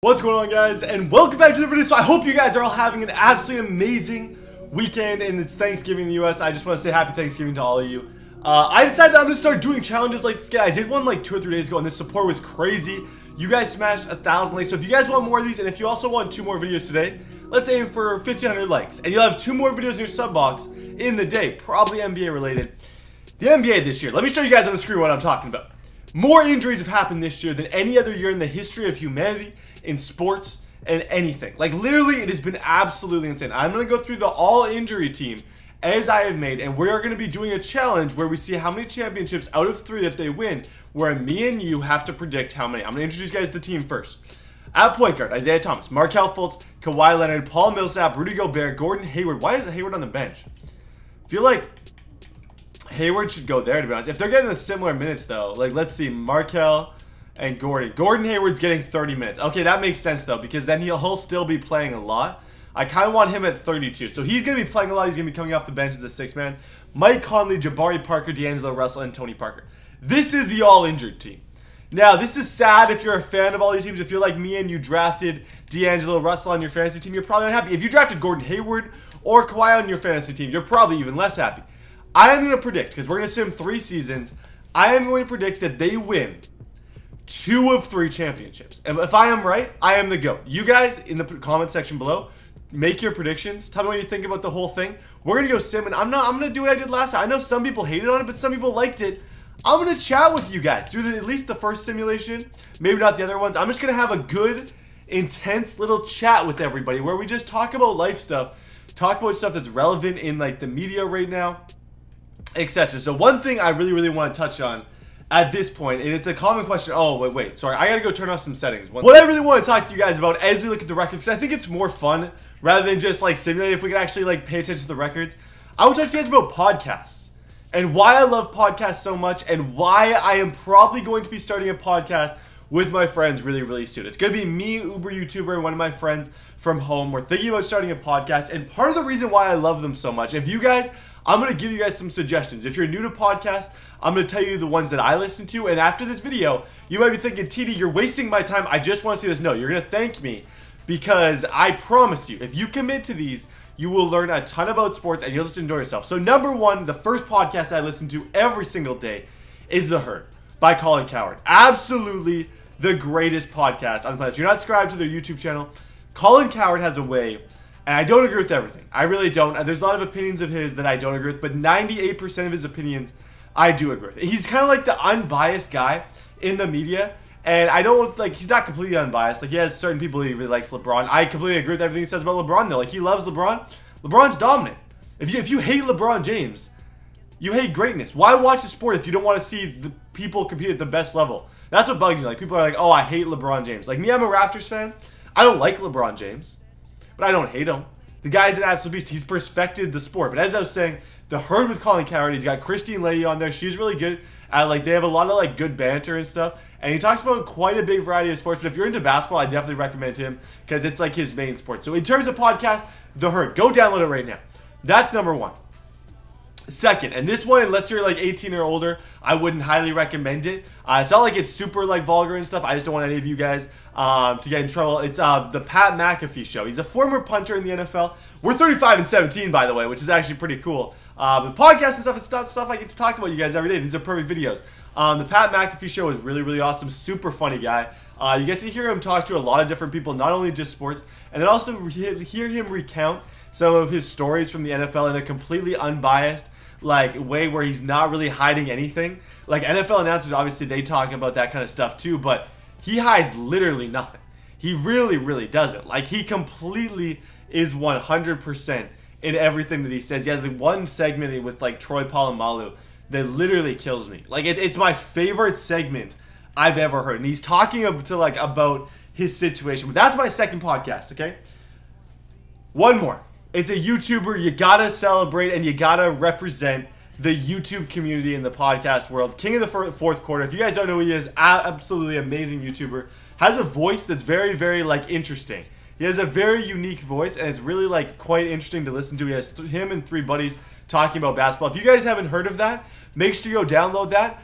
What's going on, guys, and welcome back to the video. So I hope you guys are all having an absolutely amazing weekend, and it's Thanksgiving in the US. I just want to say happy Thanksgiving to all of you. I decided that I'm going to start doing challenges like this. I did one like 2 or 3 days ago, and this support was crazy. You guys smashed 1,000 likes, so if you guys want more of these, and if you also want 2 more videos today, let's aim for 1,500 likes, and you'll have 2 more videos in your sub box in the day, probably NBA related. The NBA this year, let me show you guys on the screen what I'm talking about. More injuries have happened this year than any other year in the history of humanity, in sports, and anything. Like, literally, it has been absolutely insane. I'm going to go through the all-injury team as I have made, and we are going to be doing a challenge where we see how many championships out of 3 that they win, where me and you have to predict how many. I'm going to introduce you guys to the team first. At point guard, Isaiah Thomas, Markelle Fultz, Kawaii Leonard, Paul Milsap, Rudy Gobert, Gordon Hayward. Why is Hayward on the bench? I feel like Hayward should go there, to be honest. If they're getting the similar minutes, though, like, let's see, Markelle and Gordon Hayward's getting 30 minutes. Okay, that makes sense, though, because then he'll still be playing a lot. I kind of want him at 32. So he's going to be playing a lot. He's going to be coming off the bench as a 6-man. Mike Conley, Jabari Parker, D'Angelo Russell, and Tony Parker. This is the all-injured team. Now, this is sad if you're a fan of all these teams. If you're like me and you drafted D'Angelo Russell on your fantasy team, you're probably not happy. If you drafted Gordon Hayward or Kawhi on your fantasy team, you're probably even less happy. I am going to predict, because we're going to sim 3 seasons, I am going to predict that they win 2 of 3 championships. And if I am right, I am the GOAT. You guys, in the comment section below, make your predictions. Tell me what you think about the whole thing. We're going to go sim, and I'm going to do what I did last time. I know some people hated on it, but some people liked it. I'm going to chat with you guys through at least the first simulation. Maybe not the other ones. I'm just going to have a good, intense little chat with everybody where we just talk about life stuff. Talk about stuff that's relevant in like the media right now, etc. So one thing I really want to touch on at this point, and it's a common question. Oh, wait, sorry. I gotta go turn off some settings. What I really want to talk to you guys about as we look at the records, because I think it's more fun rather than just like simulate. If we could actually like pay attention to the records, I want to talk to you guys about podcasts and why I love podcasts so much, and why I am probably going to be starting a podcast with my friends really soon. It's gonna be me, Uber YouTuber, and one of my friends from home. We're thinking about starting a podcast, and part of the reason why I love them so much, if you guys, I'm going to give you guys some suggestions. If you're new to podcasts, I'm going to tell you the ones that I listen to. And after this video, you might be thinking, TD, you're wasting my time. I just want to see this. No, you're going to thank me, because I promise you, if you commit to these, you will learn a ton about sports and you'll just enjoy yourself. So number 1, the first podcast I listen to every single day is The Herd by Colin Cowherd. Absolutely the greatest podcast on the planet. If you're not subscribed to their YouTube channel, Colin Cowherd has a way. And I don't agree with everything. I really don't. There's a lot of opinions of his that I don't agree with, but 98% of his opinions I do agree with. He's kind of like the unbiased guy in the media, and I don't like, he's not completely unbiased. Like, he has certain people he really likes LeBron. I completely agree with everything he says about LeBron, though. Like, he loves LeBron. LeBron's dominant. If you hate LeBron James, you hate greatness. Why watch a sport if you don't want to see the people compete at the best level? That's what bugs me. Like, people are like, oh, I hate LeBron James. Like me, I'm a Raptors fan. I don't like LeBron James, but I don't hate him. The guy's an absolute beast. He's perfected the sport. But as I was saying, The Herd with Colin Cowherd, he's got Christine Leahy on there. She's really good at, like, they have a lot of, like, good banter and stuff. And he talks about quite a big variety of sports. But if you're into basketball, I definitely recommend him, because it's, like, his main sport. So in terms of podcast, The Herd. Go download it right now. That's number 1. Second, and this one, unless you're like 18 or older, I wouldn't highly recommend it. It's not like it's super like vulgar and stuff. I just don't want any of you guys to get in trouble. It's the Pat McAfee Show. He's a former punter in the NFL. We're 35-17, by the way, which is actually pretty cool. But podcasts and stuff, it's not stuff I get to talk about you guys every day. These are perfect videos. The Pat McAfee Show is really awesome. Super funny guy. You get to hear him talk to a lot of different people, not only just sports, and then also hear him recount some of his stories from the NFL in a completely unbiased like way where he's not really hiding anything. Like, NFL announcers, obviously they talk about that kind of stuff too, but he hides literally nothing. He really doesn't. Like, he completely is 100% in everything that he says. He has like one segment with like Troy Polamalu that literally kills me. Like, it's my favorite segment I've ever heard, and he's talking about his situation. But that's my second podcast. Okay, one more. It's a YouTuber you gotta celebrate, and you gotta represent the YouTube community in the podcast world. King of the fourth quarter. If you guys don't know who he is, absolutely amazing YouTuber. Has a voice that's very like interesting. He has a very unique voice, and it's really like quite interesting to listen to. He has him and 3 buddies talking about basketball. If you guys haven't heard of that, make sure you go download that.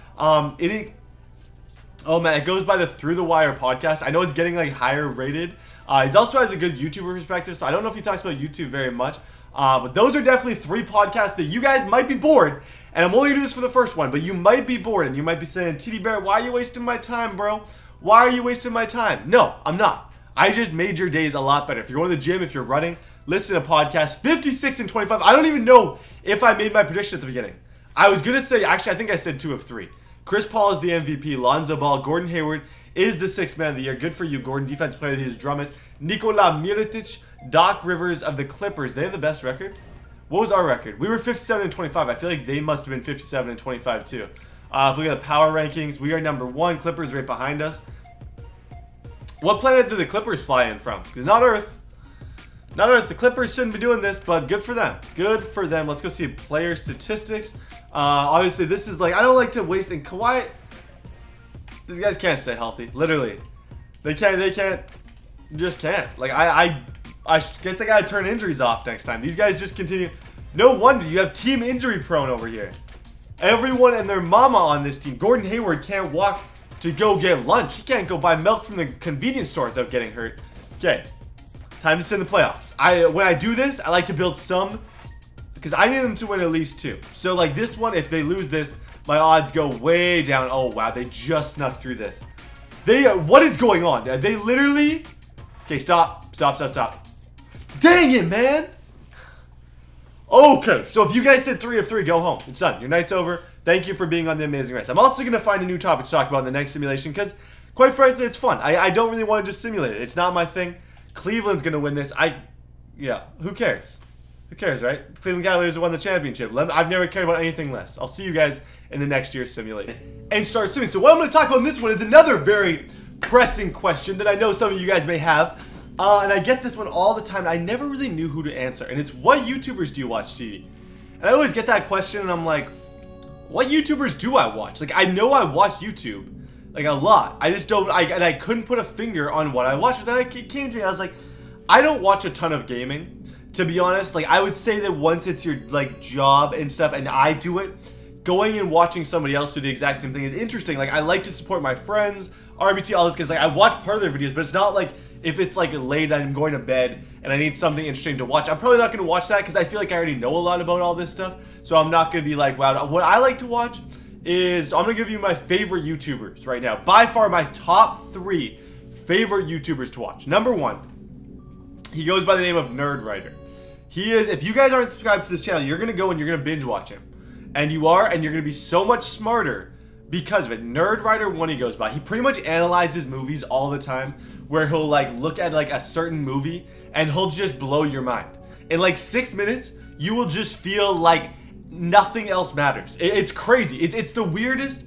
Oh man, it goes by the Through the Wire podcast. I know it's getting like higher rated. He also has a good YouTuber perspective, so I don't know if he talks about YouTube very much. But those are definitely 3 podcasts that you guys might be bored. And I'm only going to do this for the first one, but you might be bored and you might be saying, TDBarrett, why are you wasting my time, bro? Why are you wasting my time? No, I'm not. I just made your days a lot better. If you're going to the gym, if you're running, listen to podcasts. 56 and 25. I don't even know if I made my prediction at the beginning. I was going to say, actually, I think I said 2 of 3. Chris Paul is the MVP. Lonzo Ball, Gordon Hayward is the 6th man of the year. Good for you, Gordon. Defense player of the year is Drummond. Nikola Mirotic, Doc Rivers of the Clippers. They have the best record. What was our record? We were 57 and 25. I feel like they must have been 57 and 25 too. If we look at the power rankings, we are number 1. Clippers right behind us. What planet did the Clippers fly in from? Because not Earth. Not Earth. The Clippers shouldn't be doing this, but good for them. Good for them. Let's go see player statistics. Obviously, this is like, I don't like to waste in Kawhi. These guys can't stay healthy. Literally. They can't. Just can't. Like, I guess I gotta turn injuries off next time. These guys just continue. No wonder you have team injury prone over here. Everyone and their mama on this team. Gordon Hayward can't walk to go get lunch. He can't go buy milk from the convenience store without getting hurt. Okay. Time to send the playoffs. When I do this, I like to build some, because I need them to win at least 2. So like this one, if they lose this, my odds go way down. Oh wow, they just snuck through this. What is going on? They literally... Okay, stop. Dang it, man. Okay, so if you guys said 3 of 3, go home. It's done. Your night's over. Thank you for being on The Amazing Race. I'm also going to find a new topic to talk about in the next simulation because, quite frankly, it's fun. I don't really want to just simulate it. It's not my thing. Cleveland's going to win this. Yeah, who cares? Who cares, right? Cleveland Cavaliers won the championship. I've never cared about anything less. I'll see you guys in the next year's simulation. And start soon. So what I'm going to talk about in this one is another very pressing question that I know some of you guys may have. And I get this one all the time. I never really knew who to answer. And it's, what YouTubers do you watch, TD? And I always get that question and I'm like, what YouTubers do I watch? Like, I know I watch YouTube, like a lot. I just don't, and I couldn't put a finger on what I watch. But then it came to me, I was like, I don't watch a ton of gaming, to be honest. Like, I would say that once it's your, like, job and stuff and I do it, going and watching somebody else do the exact same thing is interesting. Like, I like to support my friends, RBT, all this, because, like, I watch part of their videos, but it's not like, if it's like late and I'm going to bed and I need something interesting to watch, I'm probably not going to watch that because I feel like I already know a lot about all this stuff. So I'm not going to be like, wow. What I like to watch is, I'm going to give you my favorite YouTubers right now. By far my top 3 favorite YouTubers to watch. Number 1, he goes by the name of Nerdwriter. He is, if you guys aren't subscribed to this channel, you're going to go and you're going to binge watch him. And you are, and you're going to be so much smarter because of it. Nerdwriter 1 he goes by. He pretty much analyzes movies all the time, where he'll like look at like a certain movie and he'll just blow your mind. In like 6 minutes, you will just feel like nothing else matters. It's crazy. It's the weirdest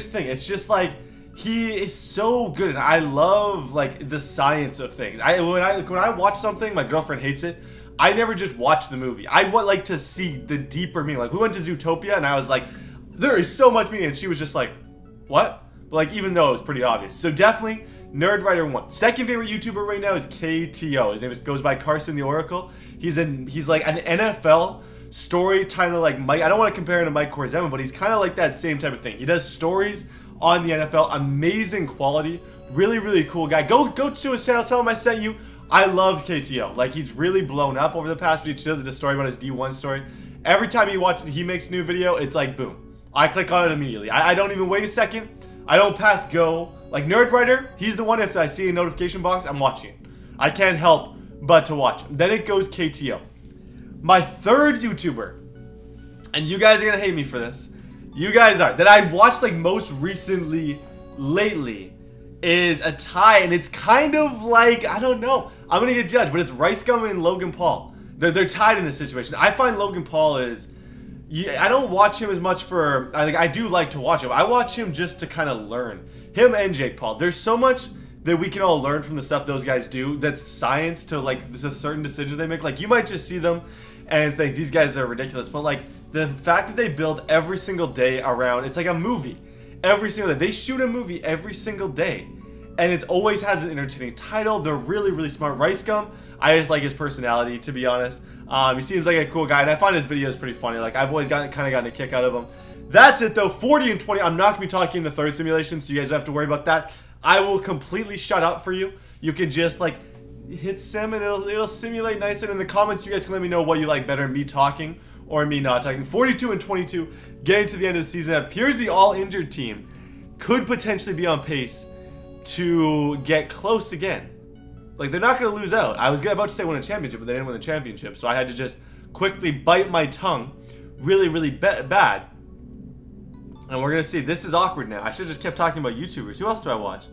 thing. It's just like, he is so good, and I love like the science of things. When I watch something, my girlfriend hates it. I never just watch the movie. I would like to see the deeper meaning. Like, we went to Zootopia and I was like, there is so much meaning, and she was just like, what? But like, even though it was pretty obvious. So definitely Nerdwriter 1. Second favorite YouTuber right now is KTO. His name goes by Carson the Oracle. He's like an NFL story kind of like Mike. I don't want to compare him to Mike Korzema, but he's kind of like that same type of thing. He does stories on the NFL. Amazing quality. Really cool guy. Go to his channel. Tell him I sent you. I love KTO. Like, he's really blown up over the past few days. The story about his D1 story. Every time he makes a new video, it's like boom. I click on it immediately. I don't even wait a second. I don't pass go. Like, Nerdwriter, he's the one, if I see a notification box, I'm watching. I can't help but to watch. Then it goes KTO. My third YouTuber, and you guys are going to hate me for this. You guys are. That I watched, like, most recently, lately, is a tie. And it's kind of like, I don't know. I'm going to get judged, but it's Rice Gum and Logan Paul. They're tied in this situation. I find Logan Paul is... I don't watch him as much for... I do like to watch him. I watch him just to kind of learn. Him and Jake Paul. There's so much that we can all learn from the stuff those guys do. That's science to, like, the certain decisions they make. Like, you might just see them and think, these guys are ridiculous. But, like, the fact that they build every single day around... It's like a movie. Every single day. They shoot a movie every single day. And it always has an entertaining title. They're really smart. Rice Gum, I just like his personality, to be honest. He seems like a cool guy, and I find his videos pretty funny. Like, I've always kind of gotten a kick out of him. That's it though. 40 and 20. I'm not going to be talking in the third simulation, so you guys don't have to worry about that. I will completely shut up for you. You can just like hit sim and it'll simulate nice. And in the comments, you guys can let me know what you like better, me talking or me not talking. 42 and 22. Getting to the end of the season. It appears the all-injured team could potentially be on pace to get close again. Like, they're not going to lose out. I was about to say win a championship, but they didn't win the championship. So I had to just quickly bite my tongue really, really bad. And we're going to see. This is awkward now. I should have just kept talking about YouTubers. Who else do I watch?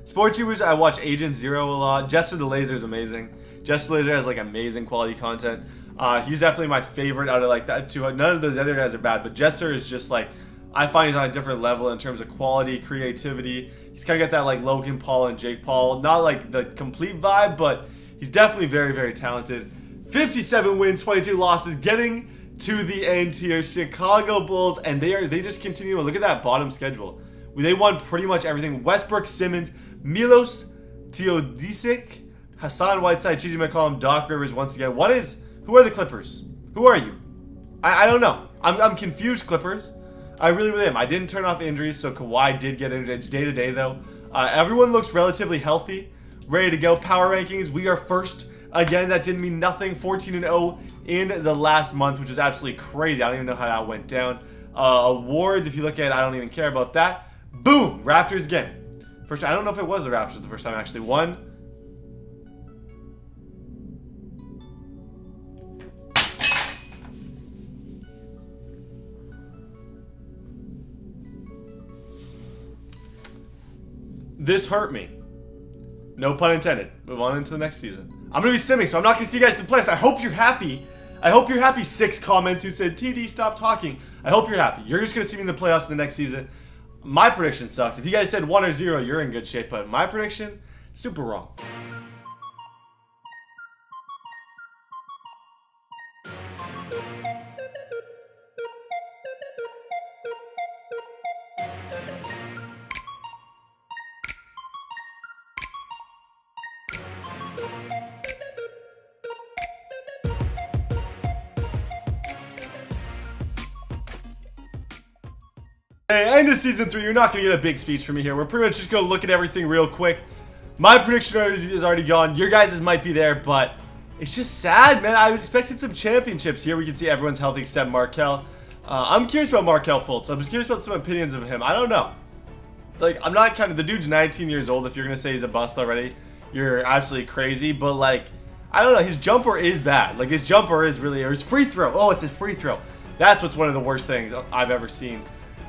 Sports YouTubers, I watch Agent Zero a lot. Jester the Laser is amazing. Jester the Laser has, like, amazing quality content. He's definitely my favorite out of, like, that two. None of those other guys are bad, but Jester is just, like, I find he's on a different level in terms of quality, creativity. He's kind of got that, like, Logan Paul and Jake Paul. Not, like, the complete vibe, but he's definitely very, very talented. 57 wins, 22 losses, getting to the end here. Chicago Bulls, and they just continue. Look at that bottom schedule. They won pretty much everything. Westbrook, Simmons, Milos Teodosic, Hassan Whiteside, TJ McCollum, Doc Rivers once again. Who are the Clippers? Who are you? I don't know. I'm confused, Clippers. I really, really am. I didn't turn off injuries, so Kawhi did get injured. It's day to day, though. Everyone looks relatively healthy, ready to go. Power rankings, we are first. Again, that didn't mean nothing. 14-0 in the last month, which is absolutely crazy. I don't even know how that went down. Awards, if you look at it, I don't even care about that. Boom! Raptors again. First, I don't know if it was the Raptors the first time I actually won. This hurt me. No pun intended. Move on into the next season. I'm going to be simming, so I'm not going to see you guys in the playoffs. I hope you're happy. I hope you're happy. 6 comments who said, TD, stop talking. I hope you're happy. You're just going to see me in the playoffs in the next season. My prediction sucks. If you guys said 1 or 0, you're in good shape. But my prediction, super wrong. Hey, end of season 3. You're not going to get a big speech from me here. We're pretty much just going to look at everything real quick. My prediction is already gone. Your guys' might be there, but it's just sad, man. I was expecting some championships here. We can see everyone's healthy except Markelle. I'm curious about Markelle Fultz. I'm just curious about some opinions of him. I don't know. Like, I'm not the dude's 19 years old. If you're going to say he's a bust already, you're absolutely crazy. But, like, I don't know. His jumper is bad. Like, his jumper is really, or his free throw. Oh, it's his free throw. That's what's one of the worst things I've ever seen.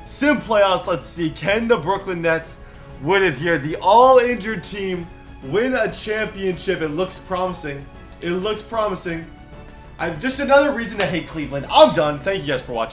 Sim playoffs, let's see. Can the Brooklyn Nets win it here? The all-injured team win a championship. It looks promising. It looks promising. I've just another reason to hate Cleveland. I'm done. Thank you guys for watching.